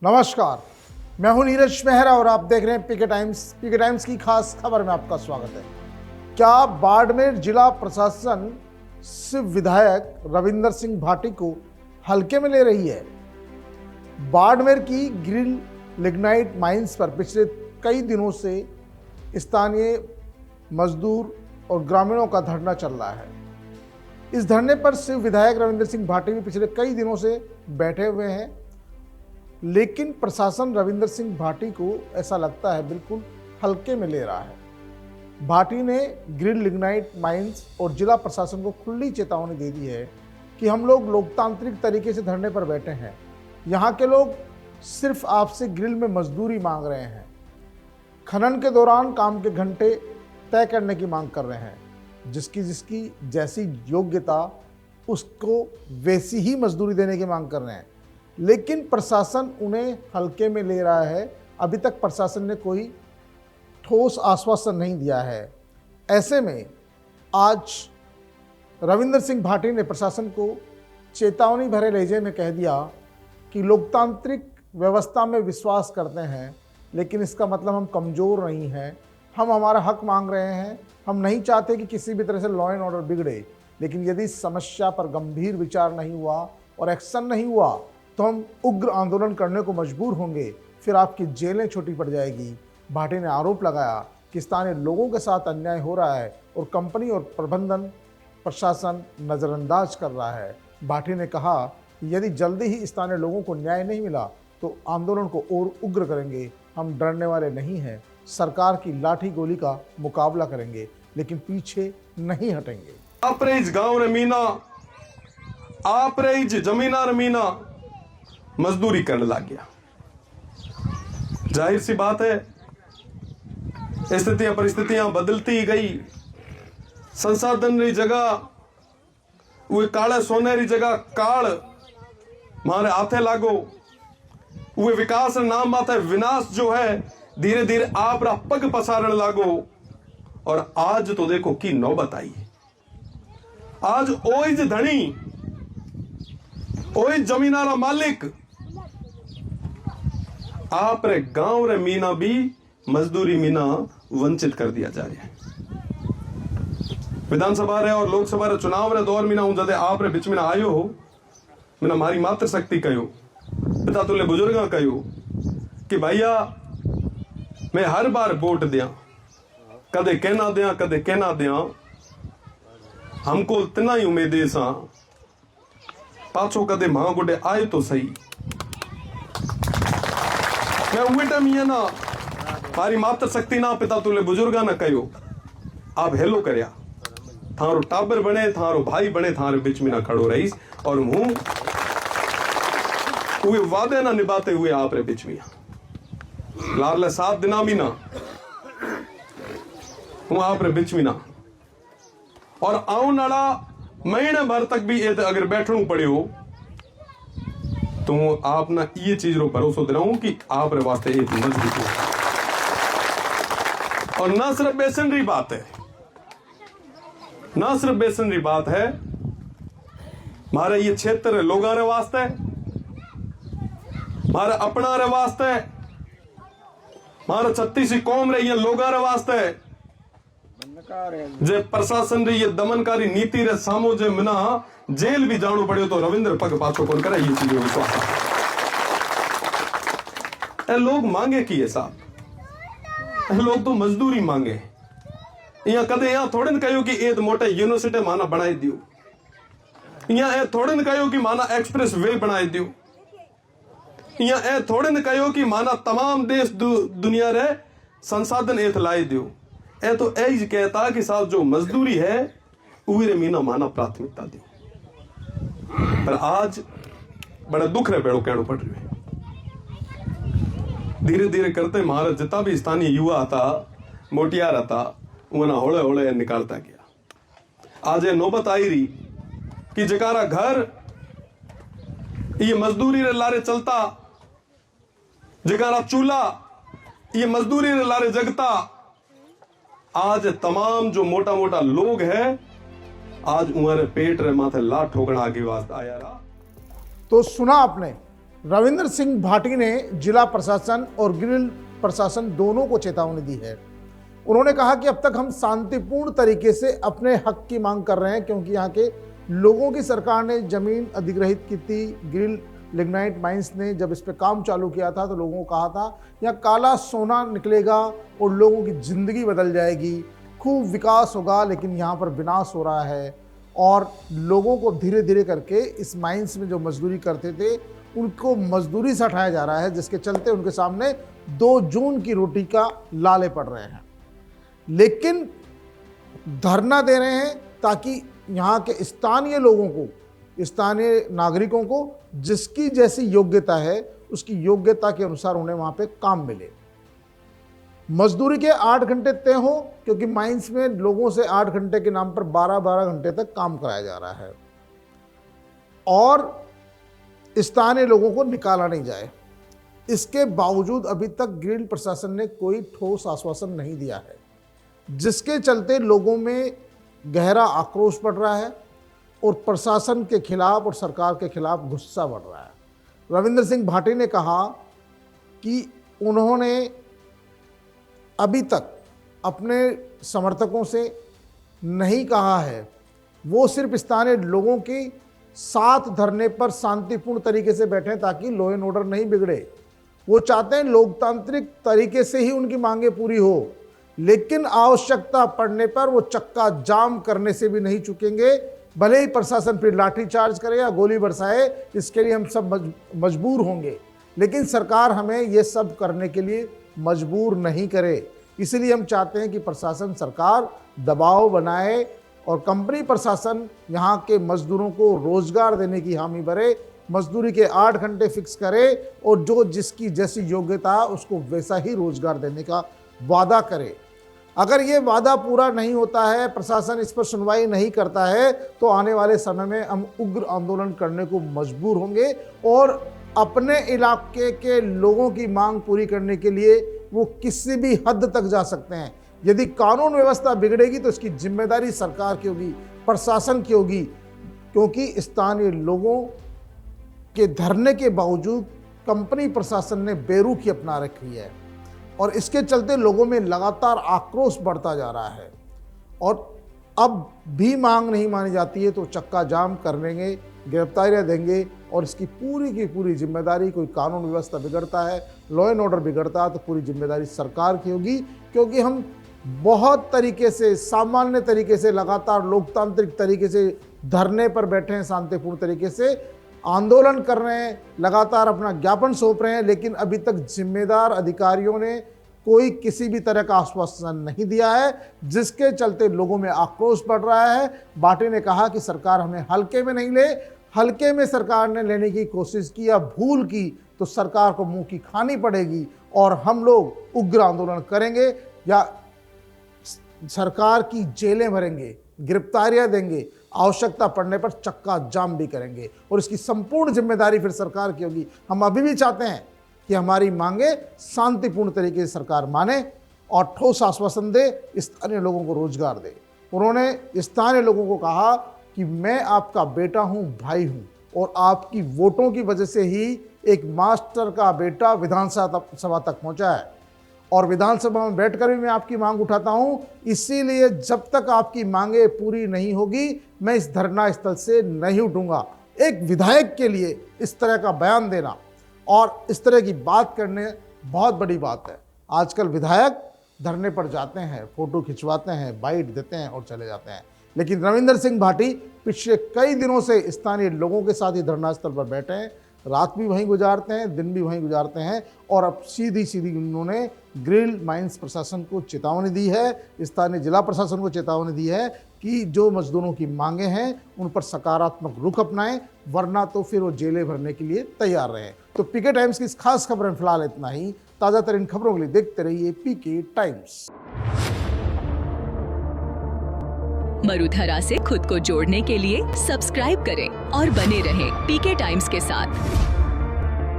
नमस्कार, मैं हूं नीरज मेहरा और आप देख रहे हैं पीके टाइम्स। पीके टाइम्स की खास खबर में आपका स्वागत है। क्या बाड़मेर जिला प्रशासन सिर्फ विधायक रविंदर सिंह भाटी को हल्के में ले रही है? बाड़मेर की ग्रिल लिग्नाइट माइंस पर पिछले कई दिनों से स्थानीय मजदूर और ग्रामीणों का धरना चल रहा है। इस धरने पर सिर्फ विधायक रविंदर सिंह भाटी भी पिछले कई दिनों से बैठे हुए हैं, लेकिन प्रशासन रविंदर सिंह भाटी को ऐसा लगता है बिल्कुल हल्के में ले रहा है। भाटी ने ग्रिल लिग्नाइट माइंस और जिला प्रशासन को खुली चेतावनी दे दी है कि हम लोग लोकतांत्रिक तरीके से धरने पर बैठे हैं। यहाँ के लोग सिर्फ आपसे ग्रिल में मजदूरी मांग रहे हैं, खनन के दौरान काम के घंटे तय करने की मांग कर रहे हैं। जिसकी जैसी योग्यता उसको वैसी ही मजदूरी देने की मांग कर रहे हैं, लेकिन प्रशासन उन्हें हल्के में ले रहा है। अभी तक प्रशासन ने कोई ठोस आश्वासन नहीं दिया है। ऐसे में आज रविंदर सिंह भाटी ने प्रशासन को चेतावनी भरे लहजे में कह दिया कि लोकतांत्रिक व्यवस्था में विश्वास करते हैं, लेकिन इसका मतलब हम कमज़ोर नहीं हैं। हम हमारा हक मांग रहे हैं। हम नहीं चाहते कि किसी भी तरह से लॉ एंड ऑर्डर बिगड़े, लेकिन यदि समस्या पर गंभीर विचार नहीं हुआ और एक्शन नहीं हुआ तो हम उग्र आंदोलन करने को मजबूर होंगे। फिर आपकी जेलें छोटी पड़ जाएगी। भाटी ने आरोप लगाया कि स्थानीय लोगों के साथ अन्याय हो रहा है और कंपनी और प्रबंधन प्रशासन नज़रअंदाज कर रहा है। भाटी ने कहा कि यदि जल्दी ही स्थानीय लोगों को न्याय नहीं मिला तो आंदोलन को और उग्र करेंगे। हम डरने वाले नहीं हैं। सरकार की लाठी गोली का मुकाबला करेंगे, लेकिन पीछे नहीं हटेंगे। आप रही गांव रे मीना, आप रही जमीना रे मीना मजदूरी करने लग गया। जाहिर सी बात है, स्थितियां परिस्थितियां बदलती गई। संसाधन री जगह वो काले सोने री जगह काल मारे हाथे लागो। वो विकास नाम माथे विनाश जो है धीरे धीरे आप रा पग पसारण लागो। और आज तो देखो की नौबत आई। आज ओइज धनी, ओइज जमीनारा मालिक आप रे गांव रे मीना भी मजदूरी मीना वंचित कर दिया जा रहा है। विधानसभा रे और लोकसभा रे चुनाव रे दौर मीना हूं जदे आप रे बीच में आयो हो, मैंने मारी मातृशक्ति कहो, पिता तुल्य बुजुर्गा कहो कि भैया मैं हर बार वोट दिया, कदे कहना दिया कदे कहना दिया। हमको इतना ही उम्मीद सा पाछो कदे मां गुडे आए तो सही। मैं उम्मीद मिया ना मारी मातृशक्ति ना पिता तुल्य बुजुर्गा ना कहो आप हेलो करया, थारो टाबर बने, थारो भाई बने, थारे बीच में ना खड़ो रहीस। और हूं वे वादे ना निभाते हुए आप रे बीच में लारले 7 दिना भी ना हूं आप रे बीच में ना। और आने वाला महीने भर तक भी अगर बैठना पड़े हो तो आप ना ये चीज रो भरोसा दे रहा हूं कि आप रे वास्ते एक मजबूत है। और ना सिर्फ बेसनरी बात है, ना सिर्फ बेसनरी बात है, हमारे ये क्षेत्र लोगों रे वास्ते, हमारे अपना रे वास्ते, हमारे 36 कौम रे ये लोगों रे वास्ते जे प्रशासन रे ये दमनकारी नीति रे सामो जे मिना जेल भी जानो पड़े तो रविंद्र पग पाछो कौन करे ये चीज विश्वास है। लोग मांगे की है साहब, लोग तो मजदूरी मांगे। यहाँ कदे यहाँ थोड़े न कहो कि एक मोटे यूनिवर्सिटी माना बनाई दियो, यहाँ थोड़े न कहो कि माना एक्सप्रेस वे बनाई दियो, यहाँ थोड़े न कहो कि माना तमाम देश दुनिया रे संसाधन एथ लाई दियो। ए तो ऐज कहता कि साहब जो मजदूरी है उरे मीना माना प्राथमिकता दी। पर आज बड़ा दुख रे बेड़ो कहना पड़ रही है। धीरे धीरे करते हमारा जितना भी स्थानीय युवा था, मोटियार था, उन्हें होले होले निकालता गया। आज ये नौबत आई रही कि जकारा घर ये मजदूरी रे लारे चलता, जकारा चूल्हा ये मजदूरी रे लारे जगता। आज तमाम जो मोटा मोटा लोग है आज उम्र पेट रे माथे लाठ ठोकना आगे वास्ते आया रहा। तो सुना आपने रविंदर सिंह भाटी ने जिला प्रशासन और गृह प्रशासन दोनों को चेतावनी दी है। उन्होंने कहा कि अब तक हम शांतिपूर्ण तरीके से अपने हक की मांग कर रहे हैं, क्योंकि यहाँ के लोगों की सरकार ने जमीन अधिग्रहित की थी। ग्रिल लिग्नाइट माइंस ने जब इस पे काम चालू किया था तो लोगों को कहा था यहाँ काला सोना निकलेगा और लोगों की जिंदगी बदल जाएगी, खूब विकास होगा, लेकिन यहाँ पर विनाश हो रहा है। और लोगों को धीरे धीरे करके इस माइंस में जो मजदूरी करते थे उनको मजदूरी से हटाया जा रहा है, जिसके चलते उनके सामने 2 जून की रोटी का लाले पड़ रहे हैं। लेकिन धरना दे रहे हैं ताकि यहाँ के स्थानीय लोगों को, स्थानीय नागरिकों को जिसकी जैसी योग्यता है उसकी योग्यता के अनुसार उन्हें वहाँ पे काम मिले। मजदूरी के 8 घंटे तय हो, क्योंकि माइंस में लोगों से 8 घंटे के नाम पर 12-12 घंटे तक काम कराया जा रहा है और स्थानीय लोगों को निकाला नहीं जाए। इसके बावजूद अभी तक ग्रिल प्रशासन ने कोई ठोस आश्वासन नहीं दिया है, जिसके चलते लोगों में गहरा आक्रोश बढ़ रहा है और प्रशासन के खिलाफ और सरकार के खिलाफ गुस्सा बढ़ रहा है। रविंदर सिंह भाटी ने कहा कि उन्होंने अभी तक अपने समर्थकों से नहीं कहा है, वो सिर्फ स्थानीय लोगों की साथ धरने पर शांतिपूर्ण तरीके से बैठे ताकि लॉ एंड ऑर्डर नहीं बिगड़े। वो चाहते हैं लोकतांत्रिक तरीके से ही उनकी मांगे पूरी हो, लेकिन आवश्यकता पड़ने पर वो चक्का जाम करने से भी नहीं चुकेंगे। भले ही प्रशासन फिर लाठीचार्ज करे या गोली बरसाए, इसके लिए हम सब मजबूर होंगे, लेकिन सरकार हमें ये सब करने के लिए मजबूर नहीं करे। इसलिए हम चाहते हैं कि प्रशासन, सरकार दबाव बनाए और कंपनी प्रशासन यहाँ के मजदूरों को रोजगार देने की हामी भरे, मजदूरी के 8 घंटे फिक्स करे और जो जिसकी जैसी योग्यता है उसको वैसा ही रोजगार देने का वादा करे। अगर ये वादा पूरा नहीं होता है, प्रशासन इस पर सुनवाई नहीं करता है, तो आने वाले समय में हम उग्र आंदोलन करने को मजबूर होंगे और अपने इलाके के लोगों की मांग पूरी करने के लिए वो किसी भी हद तक जा सकते हैं। यदि कानून व्यवस्था बिगड़ेगी तो इसकी जिम्मेदारी सरकार की होगी, प्रशासन की होगी, क्योंकि स्थानीय लोगों के धरने के बावजूद कंपनी प्रशासन ने बेरुखी अपना रखी है और इसके चलते लोगों में लगातार आक्रोश बढ़ता जा रहा है। और अब भी मांग नहीं मानी जाती है तो चक्का जाम कर लेंगे, गिरफ्तारियां देंगे और इसकी पूरी की पूरी जिम्मेदारी, कोई कानून व्यवस्था बिगड़ता है, लॉ एंड ऑर्डर बिगड़ता है तो पूरी जिम्मेदारी सरकार की होगी। क्योंकि हम बहुत तरीके से, सामान्य तरीके से, लगातार लोकतांत्रिक तरीके से धरने पर बैठे हैं, शांतिपूर्ण तरीके से आंदोलन कर रहे हैं, लगातार अपना ज्ञापन सौंप रहे हैं, लेकिन अभी तक जिम्मेदार अधिकारियों ने कोई किसी भी तरह का आश्वासन नहीं दिया है, जिसके चलते लोगों में आक्रोश बढ़ रहा है। भाटी ने कहा कि सरकार हमें हल्के में नहीं ले, हल्के में सरकार ने लेने की कोशिश की या भूल की तो सरकार को मुंह की खानी पड़ेगी और हम लोग उग्र आंदोलन करेंगे या सरकार की जेलें भरेंगे, गिरफ्तारियां देंगे, आवश्यकता पड़ने पर चक्का जाम भी करेंगे और इसकी संपूर्ण जिम्मेदारी फिर सरकार की होगी। हम अभी भी चाहते हैं कि हमारी मांगे शांतिपूर्ण तरीके से सरकार माने और ठोस आश्वासन दे, स्थानीय लोगों को रोजगार दे। उन्होंने स्थानीय लोगों को कहा कि मैं आपका बेटा हूं, भाई हूं और आपकी वोटों की वजह से ही एक मास्टर का बेटा विधानसभा तक पहुंचा है और विधानसभा में बैठकर भी मैं आपकी मांग उठाता हूं। इसीलिए जब तक आपकी मांगे पूरी नहीं होगी मैं इस धरना स्थल से नहीं उठूंगा। एक विधायक के लिए इस तरह का बयान देना और इस तरह की बात करने बहुत बड़ी बात है। आजकल विधायक धरने पर जाते हैं, फोटो खिंचवाते हैं, बाइट देते हैं और चले जाते हैं, लेकिन रविंदर सिंह भाटी पिछले कई दिनों से स्थानीय लोगों के साथ ही धरना स्थल पर बैठे हैं, रात भी वहीं गुजारते हैं, दिन भी वहीं गुजारते हैं और अब सीधी उन्होंने ग्रिल माइंस प्रशासन को चेतावनी दी है, स्थानीय जिला प्रशासन को चेतावनी दी है कि जो मजदूरों की मांगे हैं उन पर सकारात्मक रुख अपनाएं, वरना तो फिर वो जेलें भरने के लिए तैयार रहें। तो पीके टाइम्स की इस खास खबर में फिलहाल इतना ही। ताज़ा तरीन खबरों के लिए देखते रहिए पीके टाइम्स। मरुधरा से खुद को जोड़ने के लिए सब्सक्राइब करें और बने रहें पीके टाइम्स के साथ।